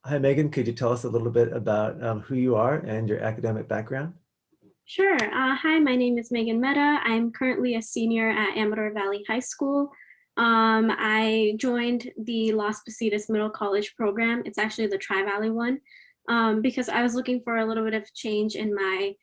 Hi, Megan. Could you tell us a little bit about who you are and your academic background? Sure. Hi, my name is Megan Mehta. I'm currently a senior at Amador Valley High School. I joined the Las Positas Middle College program. It's actually the Tri-Valley one, because I was looking for a little bit of change in my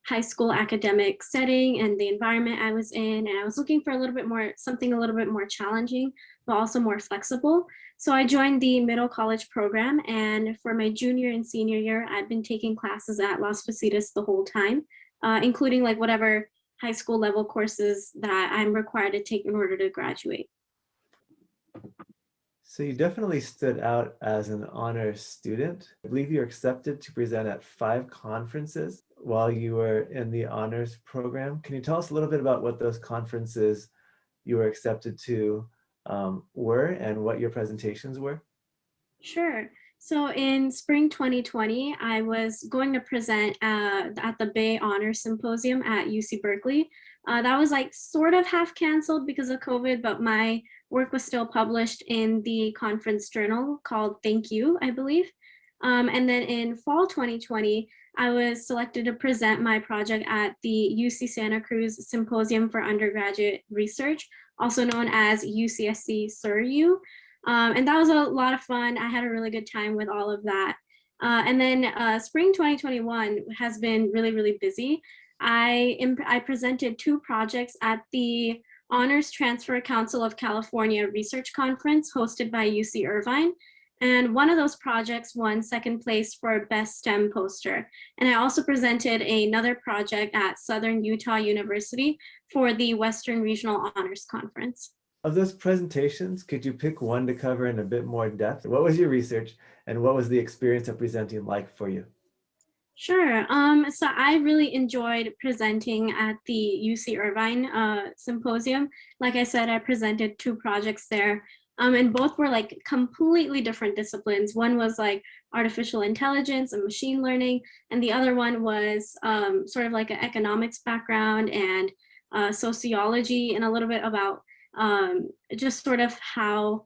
high school academic setting and the environment I was in. And I was looking for a little bit more, something a little bit more challenging, but also more flexible. So I joined the middle college program. And for my junior and senior year, I've been taking classes at Las Positas the whole time, including like whatever high school level courses that I'm required to take in order to graduate. So you definitely stood out as an honors student. I believe you were accepted to present at 5 conferences while you were in the honors program. Can you tell us a little bit about what those conferences you were accepted to were and what your presentations were? Sure. So in spring 2020, I was going to present at the Bay Honor Symposium at UC Berkeley. That was like sort of half canceled because of COVID, but my work was still published in the conference journal called Thank You, I believe. And then in fall 2020, I was selected to present my project at the UC Santa Cruz Symposium for Undergraduate Research, also known as UCSC SURU. And that was a lot of fun. I had a really good time with all of that. And then spring 2021 has been really, really busy. I presented 2 projects at the Honors Transfer Council of California Research Conference hosted by UC Irvine. And one of those projects won second place for Best STEM Poster. And I also presented another project at Southern Utah University for the Western Regional Honors Conference. Of those presentations, could you pick one to cover in a bit more depth? What was your research and what was the experience of presenting like for you? Sure. So I really enjoyed presenting at the UC Irvine symposium. Like I said, I presented 2 projects there, and both were like completely different disciplines. One was like artificial intelligence and machine learning, and the other one was sort of like an economics background and sociology, and a little bit about just sort of how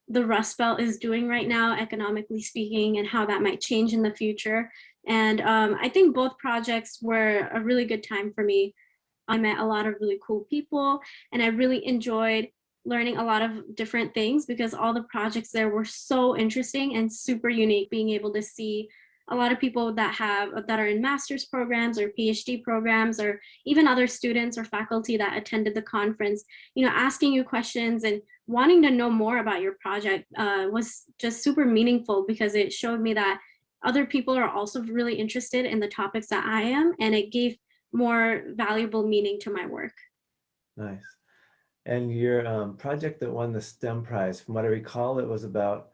the Rust Belt is doing right now, economically speaking, and how that might change in the future. And I think both projects were a really good time for me. I met a lot of really cool people, and I really enjoyed learning a lot of different things because all the projects there were so interesting and super unique. Being able to see a lot of people that are in master's programs or PhD programs, or even other students or faculty that attended the conference, asking you questions and wanting to know more about your project was just super meaningful because it showed me that other people are also really interested in the topics that I am, and it gave more valuable meaning to my work. Nice. And your project that won the STEM prize, from what I recall, it was about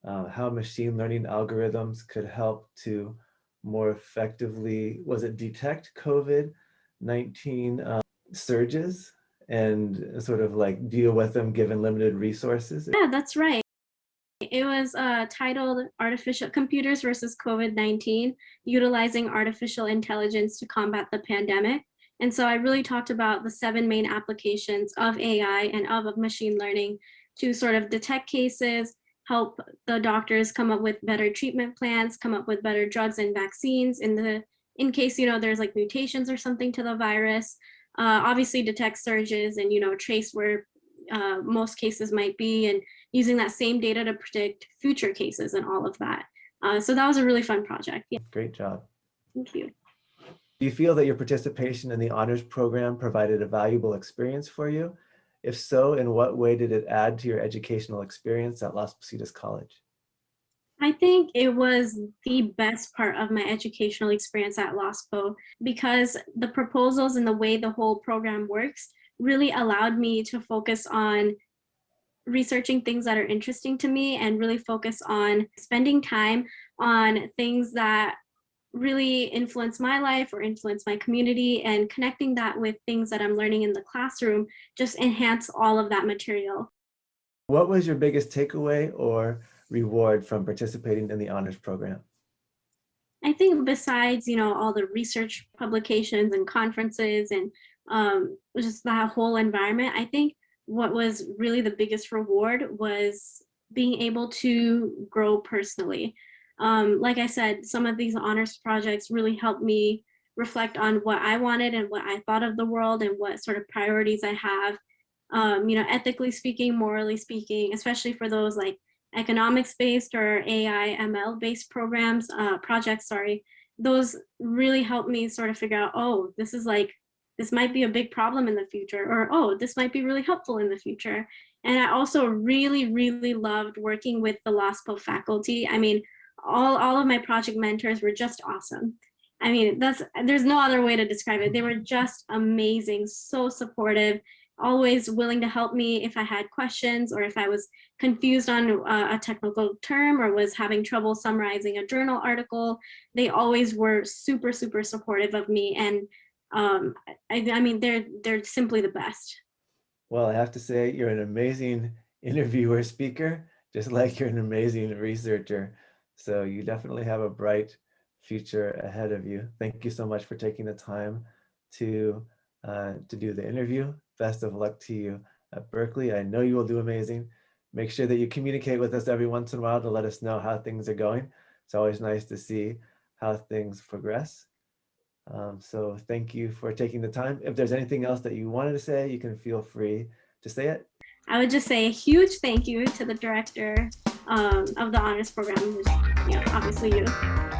how machine learning algorithms could help to more effectively, was it detect COVID-19 surges and sort of like deal with them given limited resources? Yeah, that's right. It was titled Artificial Computers versus COVID-19, Utilizing Artificial Intelligence to Combat the Pandemic. And so I really talked about the 7 main applications of AI and of machine learning to sort of detect cases, help the doctors come up with better treatment plans, come up with better drugs and vaccines in case there's like mutations or something to the virus. Obviously detect surges and trace where most cases might be, and using that same data to predict future cases and all of that. So that was a really fun project. Yeah, Great job. thank you. Do you feel that your participation in the honors program provided a valuable experience for you? If so, in what way did it add to your educational experience at Las Positas College? I think it was the best part of my educational experience at LOSPO because the proposals and the way the whole program works really allowed me to focus on researching things that are interesting to me and really focus on spending time on things that really influence my life or influence my community, and connecting that with things that I'm learning in the classroom just enhance all of that material. What was your biggest takeaway or reward from participating in the honors program? I think besides, all the research publications and conferences and just that whole environment, I think what was really the biggest reward was being able to grow personally. Like I said, some of these honors projects really helped me reflect on what I wanted and what I thought of the world and what sort of priorities I have, ethically speaking, morally speaking, especially for those like economics based or AI ML based projects, sorry. Those really helped me sort of figure out, oh, this might be a big problem in the future, or oh, this might be really helpful in the future. And I also really, really loved working with the LASPO faculty. I mean, all of my project mentors were just awesome. I mean, there's no other way to describe it. They were just amazing, so supportive, always willing to help me if I had questions or if I was confused on a technical term or was having trouble summarizing a journal article. They always were super, super supportive of me. And I mean, they're simply the best. Well, I have to say, you're an amazing interviewer speaker, just like you're an amazing researcher. So you definitely have a bright future ahead of you. Thank you so much for taking the time to do the interview. Best of luck to you at Berkeley. I know you will do amazing. Make sure that you communicate with us every once in a while to let us know how things are going. It's always nice to see how things progress. So thank you for taking the time. If there's anything else that you wanted to say, you can feel free to say it. I would just say a huge thank you to the director of the honors program, which, obviously you.